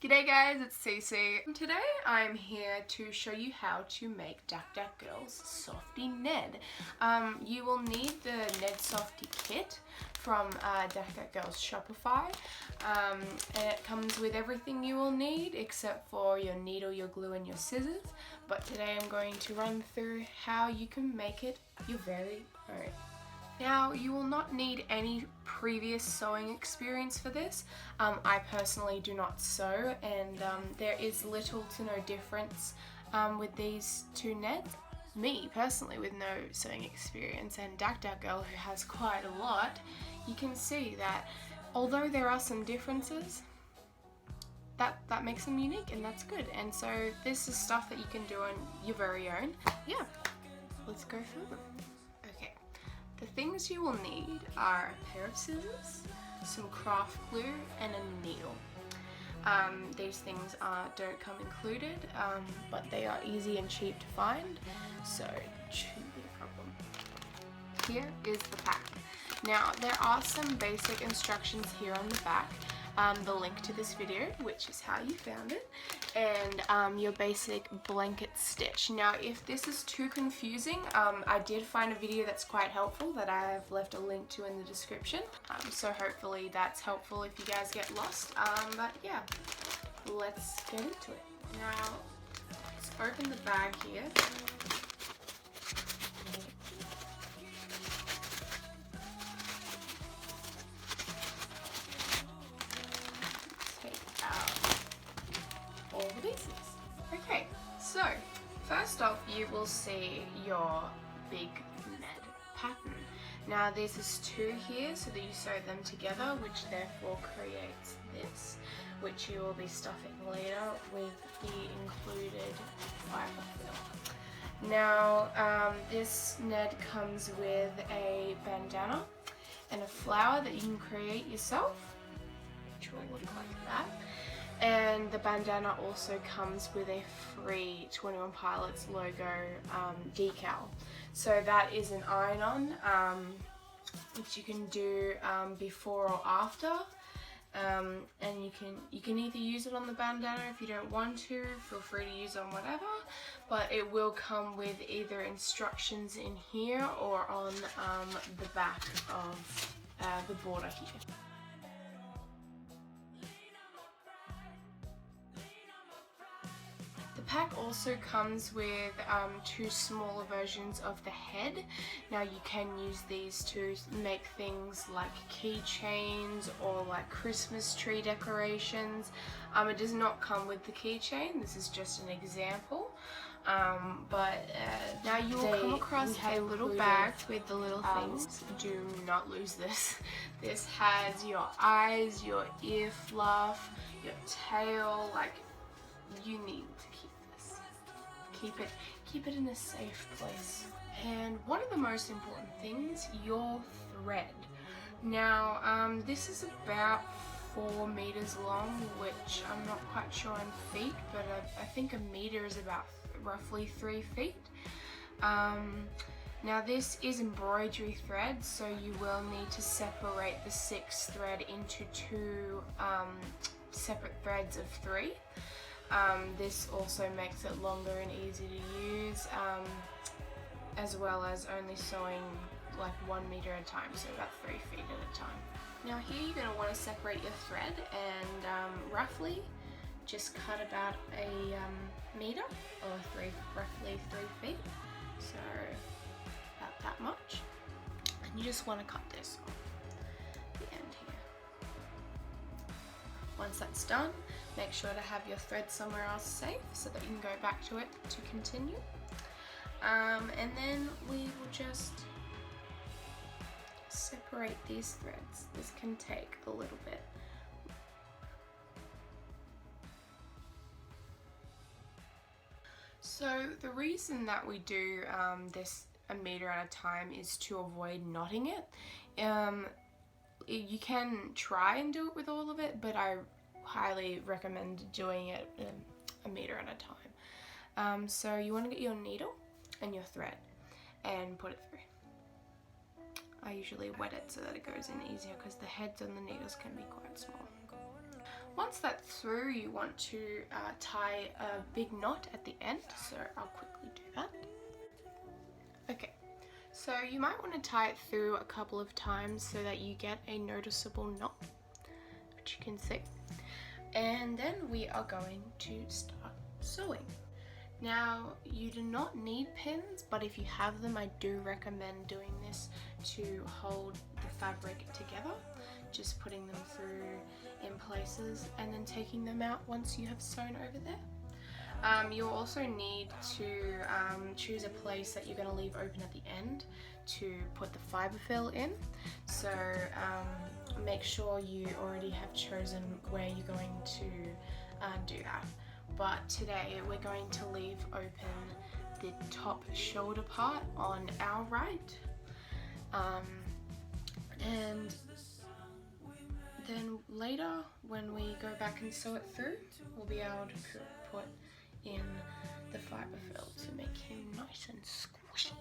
G'day guys, it's Cece. Today I'm here to show you how to make Dacdacgirl's Softie Ned. You will need the Ned Softie kit from Dacdacgirl's Shopify. And it comes with everything you will need except for your needle, your glue and your scissors. But today I'm going to run through how you can make it your very own. Now, you will not need any previous sewing experience for this. I personally do not sew, and there is little to no difference with these two Neds. Me, personally, with no sewing experience, and Dacdacgirl, who has quite a lot, you can see that although there are some differences, that makes them unique, and that's good. And so this is stuff that you can do on your very own. Yeah, let's go through them. The things you will need are a pair of scissors, some craft glue and a needle. These things don't come included, but they are easy and cheap to find, so it shouldn't be a problem. Here is the pack. Now there are some basic instructions here on the back. The link to this video, which is how you found it, and your basic blanket stitch. Now if this is too confusing, I did find a video that's quite helpful that I have left a link to in the description, so hopefully that's helpful if you guys get lost. But yeah, let's get into it. Now let's open the bag here. All the pieces. Okay, so first off you will see your big Ned pattern. Now there's this two here so that you sew them together, which therefore creates this, which you will be stuffing later with the included fibre fill. Now this Ned comes with a bandana and a flower that you can create yourself, which will look like that. And the bandana also comes with a free 21 Pilots logo decal. So that is an iron-on, which you can do before or after. And you can either use it on the bandana if you don't want to, feel free to use it on whatever, but it will come with either instructions in here or on the back of the border here. The pack also comes with two smaller versions of the head. Now you can use these to make things like keychains or like Christmas tree decorations. It does not come with the keychain, this is just an example. Now you will come across a little bag with the little things. Do not lose this. This has your eyes, your ear fluff, your tail, like you need to keep it in a safe place. And one of the most important things, your thread. Now this is about 4 meters long, which I'm not quite sure in feet, but I think a meter is about roughly 3 feet. Now this is embroidery thread, so you will need to separate the 6th thread into 2 separate threads of 3. This also makes it longer and easier to use, as well as only sewing like 1 meter at a time, so about 3 feet at a time. Now here you're going to want to separate your thread and roughly just cut about a meter or roughly 3 feet, so about that much, and you just want to cut this off the end here. Once that's done, make sure to have your thread somewhere else safe so that you can go back to it to continue. And then we will just separate these threads. This can take a little bit. So the reason that we do this a meter at a time is to avoid knotting it. You can try and do it with all of it, but I highly recommend doing it a meter at a time. So you want to get your needle and your thread and put it through. I usually wet it so that it goes in easier because the heads on the needles can be quite small. Once that's through, you want to tie a big knot at the end, so I'll quickly do that. Okay, so you might want to tie it through a couple of times so that you get a noticeable knot, which you can see. And then we are going to start sewing. Now, you do not need pins, but if you have them, I do recommend doing this to hold the fabric together. Just putting them through in places and then taking them out once you have sewn over there. You'll also need to choose a place that you're going to leave open at the end to put the fibre fill in. So make sure you already have chosen where you're going to do that. But today we're going to leave open the top shoulder part on our right, and then later when we go back and sew it through, we'll be able to put in the fibre fill to make him nice and squishy.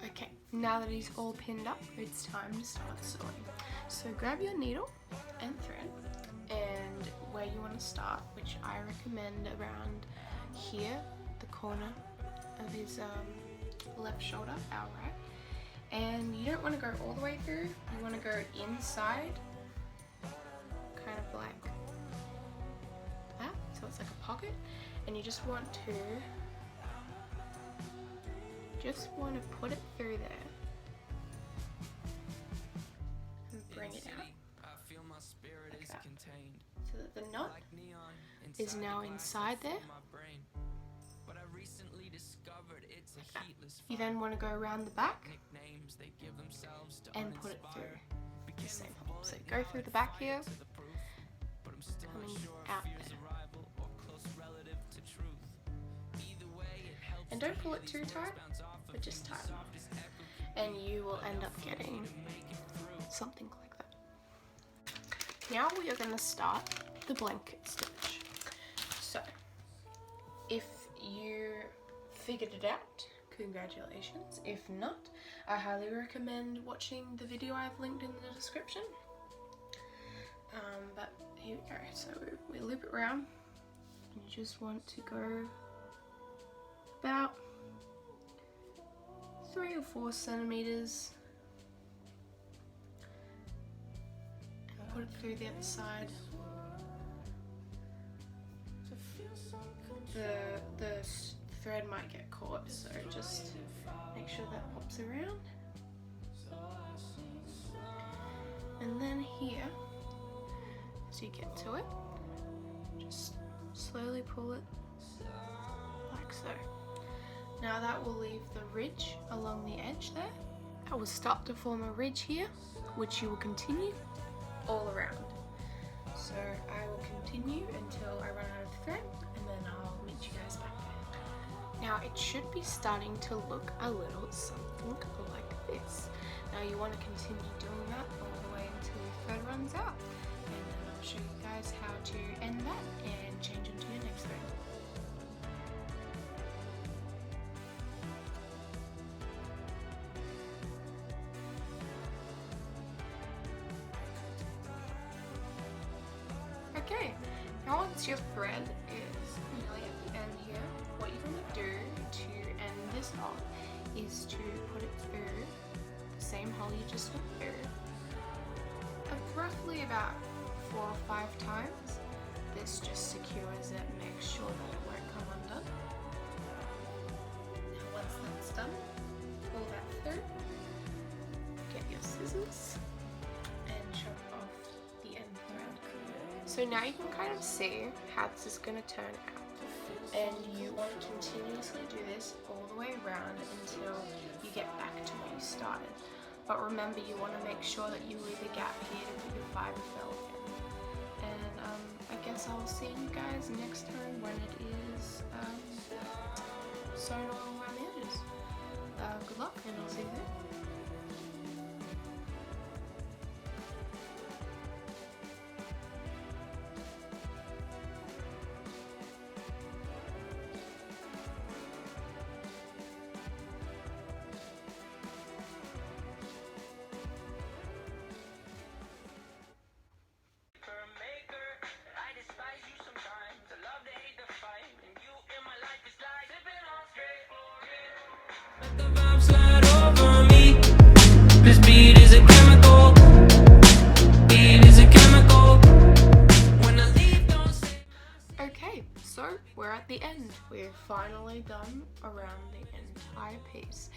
Okay, now that he's all pinned up, it's time to start sewing. So grab your needle and thread, and where you want to start, which I recommend around here, the corner of his left shoulder, our right. And you don't want to go all the way through, you want to go inside, kind of like that, so it's like a pocket, and you just want to put it through there and bring it out. Like that. So that the knot is now inside there. Like that. You then want to go around the back and put it through the same hole. So go through the back here, coming out there. And don't pull it too tight, but just tie it off. And you will end up getting something like that. Now we are going to start the blanket stitch. So, if you figured it out, congratulations. If not, I highly recommend watching the video I've linked in the description. But here we go. So we loop it around. You just want to go about 3 or 4 centimeters and put it through the other side. The thread might get caught, so just make sure that pops around. And then here, as you get to it, just slowly pull it like so. Now that will leave the ridge along the edge there. That will start to form a ridge here, which you will continue all around. So I will continue until I run out of thread, and then I'll meet you guys back there. Now it should be starting to look a little something like this. Now you want to continue doing that all the way until your thread runs out. And then I'll show you guys how to end that and change into your next thread. Okay, now once your thread is nearly at the end here, what you're going to do to end this off is to put it through the same hole you just went through, roughly about 4 or 5 times. This just secures it and makes sure that it won't come undone. Now once that's done, pull that through, get your scissors and chop off the end thread. So now you can kind of see how this is going to turn out, and you want to continuously do this all the way around until you get back to where you started. But remember, you want to make sure that you leave a gap here to put your fibre fill in. And I guess I'll see you guys next time when it is sewn all around the edges. Good luck, and I'll see you then. This beat is a chemical. Beat is a chemical. When I leave, don't say. Okay, so we're at the end. We're finally done around the entire piece.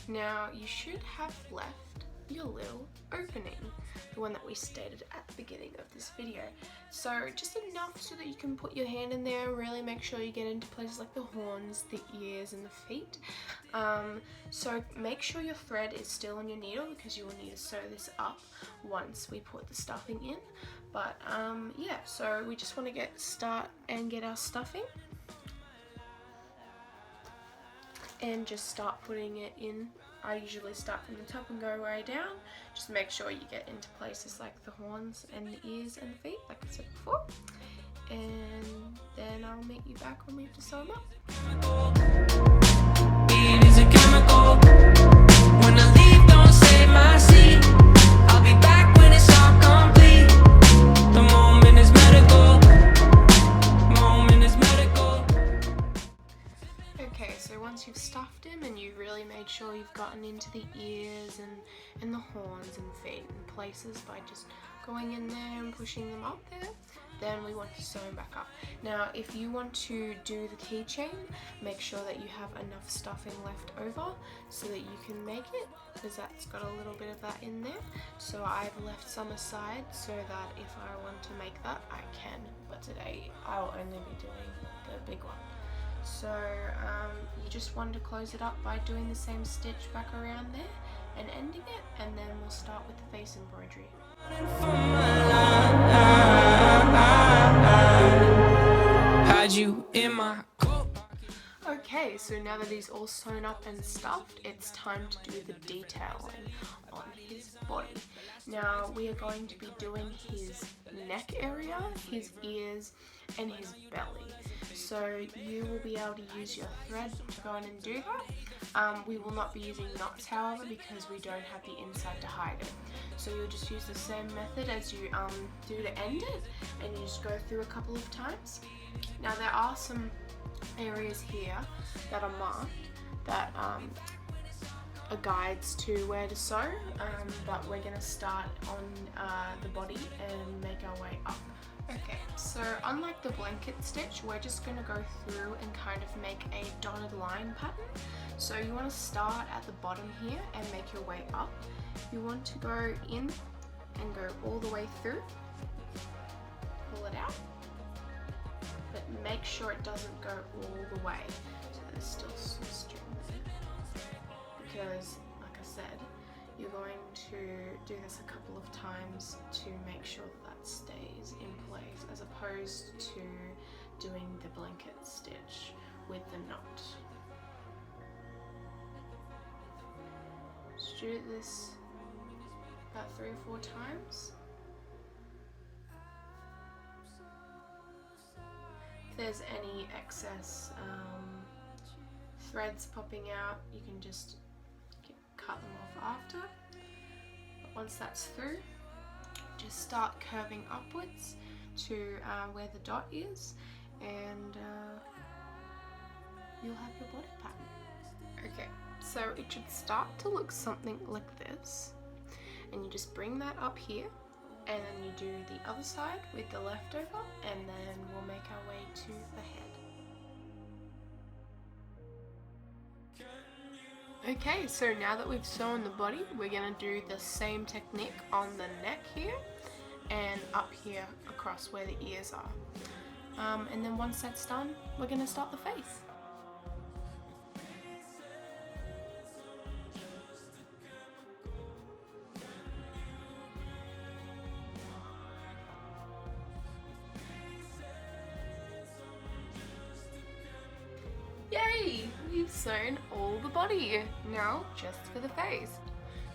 Now you should have left your little opening, the one that we stated at the beginning of this video. So just enough so that you can put your hand in there and really make sure you get into places like the horns, the ears and the feet. So make sure your thread is still on your needle because you will need to sew this up once we put the stuffing in. But yeah, so we just want to get our stuffing and just start putting it in. I usually start from the top and go way down. Just make sure you get into places like the horns and the ears and the feet, like I said before. And then I'll meet you back when we have to sew them up. Beat is a chemical. When I leave, don't save my seat. I'll be back when it's all complete. The moment is medical. Moment is medical. Okay, so once you've stuffed him and you've really made sure you've gotten into the ears and the horns and feet and places by just going in there and pushing them up there, then we want to sew them back up. Now if you want to do the keychain, make sure that you have enough stuffing left over so that you can make it, because that's got a little bit of that in there. So I've left some aside so that if I want to make that, I can, but today I'll only be doing the big one. So you just want to close it up by doing the same stitch back around there and ending it, and then we'll start with the face embroidery. Had you in my coat. Okay, so now that he's all sewn up and stuffed, it's time to do the detailing on his body. Now we are going to be doing his neck area, his ears and his belly. So you will be able to use your thread to go in and do that. We will not be using knots, however, because we don't have the inside to hide it. So you'll just use the same method as you do to end it, and you just go through a couple of times. Now there are some areas here that are marked that are guides to where to sew, but we're going to start on the body and make our way up. Okay, so unlike the blanket stitch, we're just going to go through and kind of make a dotted line pattern. So you want to start at the bottom here and make your way up. You want to go in and go all the way through, pull it out, but make sure it doesn't go all the way, so there's still some string there, because like I said, you're going to do this a couple of times to make sure that stays in place, as opposed to doing the blanket stitch with the knot. Just do this about 3 or 4 times. If there's any excess threads popping out, you can just cut them off after. But once that's through, just start curving upwards to where the dot is, and you'll have your body pattern. Okay, so it should start to look something like this, and you just bring that up here, and then you do the other side with the leftover, and then we'll make our way to the head. Okay, so now that we've sewn the body, we're going to do the same technique on the neck here and up here across where the ears are. And then once that's done, we're going to start the face. Yay! We've sewn all the body. Now, just for the face.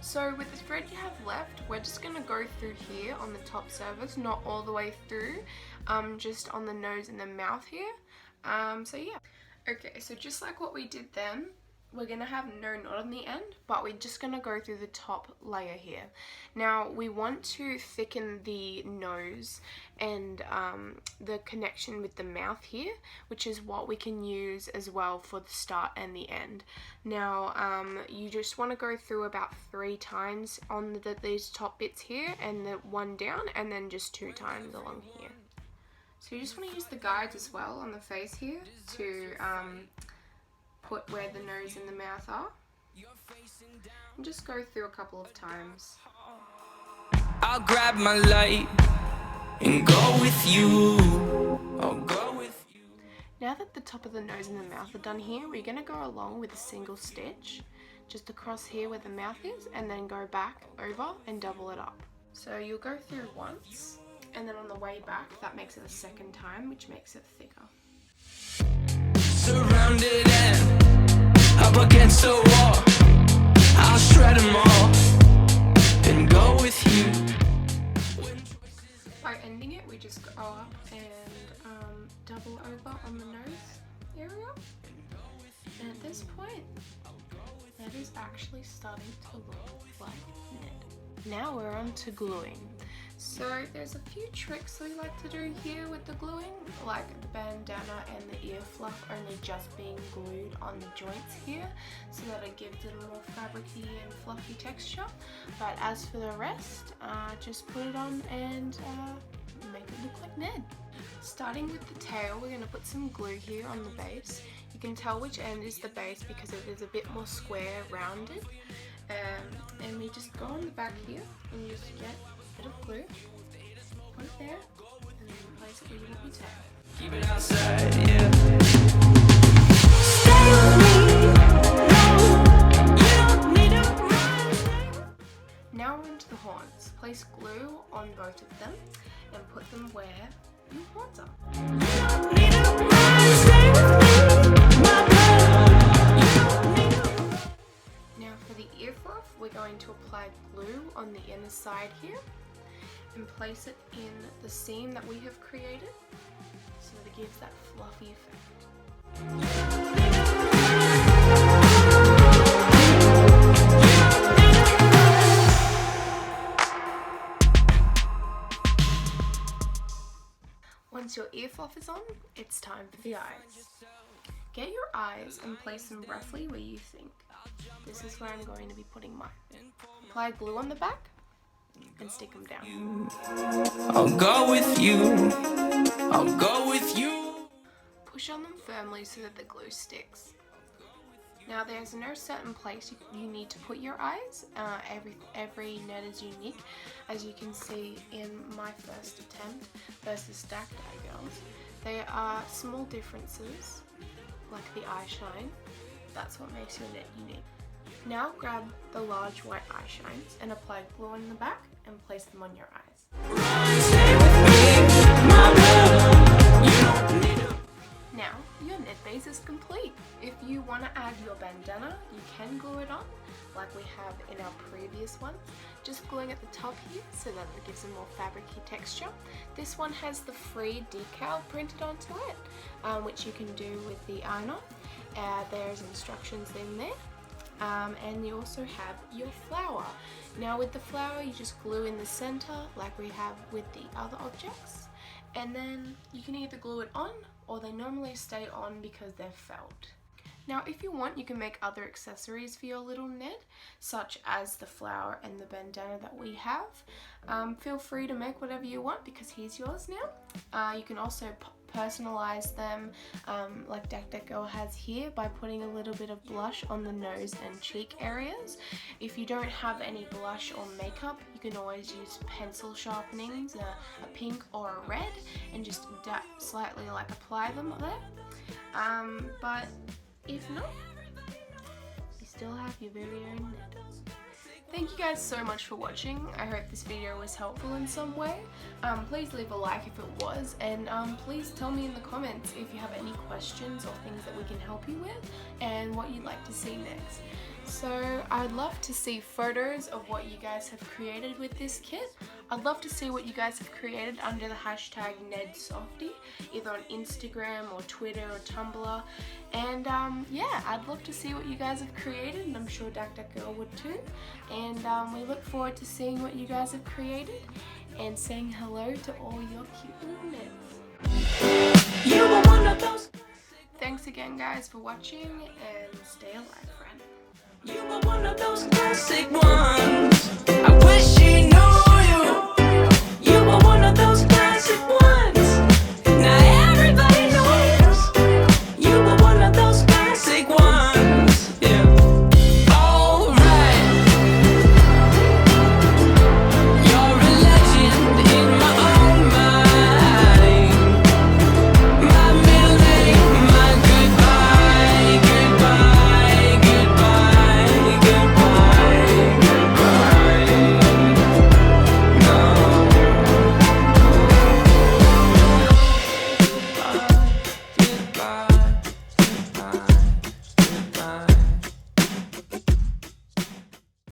So with the thread you have left, we're just going to go through here on the top surface, not all the way through, just on the nose and the mouth here. So yeah. Okay, so just like what we did then, we're going to have no knot on the end, but we're just going to go through the top layer here. Now we want to thicken the nose and the connection with the mouth here, which is what we can use as well for the start and the end. Now you just want to go through about 3 times on these top bits here, and the 1 down, and then just 2 times along here. So you just want to use the guides as well on the face here to put where the nose and the mouth are, and just go through a couple of times. I'll grab my light and go with you. I'll go with you. Now that the top of the nose and the mouth are done here, we're going to go along with a single stitch just across here where the mouth is, and then go back over and double it up. So you'll go through once, and then on the way back that makes it a second time, which makes it thicker. Surrounded and up against the wall, I'll shred them all and go with you. By ending it, we just go up and double over on the nose area, and at this point Ned is actually starting to look like Ned. Now we're on to gluing. So there's a few tricks we like to do here with the gluing, like the bandana and the ear fluff only just being glued on the joints here, so that it gives it a more fabricy and fluffy texture. But as for the rest, just put it on and make it look like Ned. Starting with the tail, we're going to put some glue here on the base. You can tell which end is the base because it is a bit more square, rounded. And we just go on the back here and just get a bit of glue, put it there, and then place it with your tail. Keep it outside, yeah. Now we're into the horns. Place glue on both of them and put them where your horns are. Now for the ear fluff, we're going to apply glue on the inner side here and place it in the seam that we have created so that it gives that fluffy effect. Once your ear fluff is on, it's time for the eyes. Get your eyes and place them roughly where you think. This is where I'm going to be putting mine. Apply glue on the back and stick them down. I'll go with you. I'll go with you. Push on them firmly so that the glue sticks. Now there's no certain place you need to put your eyes. Every Ned is unique, as you can see in my first attempt versus Dacdacgirl's. There are small differences, like the eye shine. That's what makes your Ned unique. Now grab the large white eye shines and apply glue on the back and place them on your eyes. Now your Ned base is complete. If you want to add your bandana, you can glue it on like we have in our previous ones, just gluing at the top here so that it gives a more fabricy texture. This one has the free decal printed onto it, which you can do with the iron-on. There's instructions in there. And you also have your flower. Now with the flower, you just glue in the center like we have with the other objects, and then you can either glue it on or they normally stay on because they're felt. Now if you want, you can make other accessories for your little Ned, such as the flower and the bandana that we have. Feel free to make whatever you want because he's yours now. You can also personalize them like Dacdacgirl has here by putting a little bit of blush on the nose and cheek areas. If you don't have any blush or makeup, you can always use pencil sharpenings, a pink or a red, and just slightly like apply them there. But if not, you still have your very own Ned. Thank you guys so much for watching. I hope this video was helpful in some way. Please leave a like if it was, and please tell me in the comments if you have any questions or things that we can help you with and what you'd like to see next. So I'd love to see photos of what you guys have created with this kit. I'd love to see what you guys have created under the hashtag NedSoftie, either on Instagram or Twitter or Tumblr. And yeah, I'd love to see what you guys have created, and I'm sure Dacdacgirl would too. And we look forward to seeing what you guys have created and saying hello to all your cute little Neds. You were one of those. Thanks again guys for watching, and stay alive, friend. You were one of those classic ones.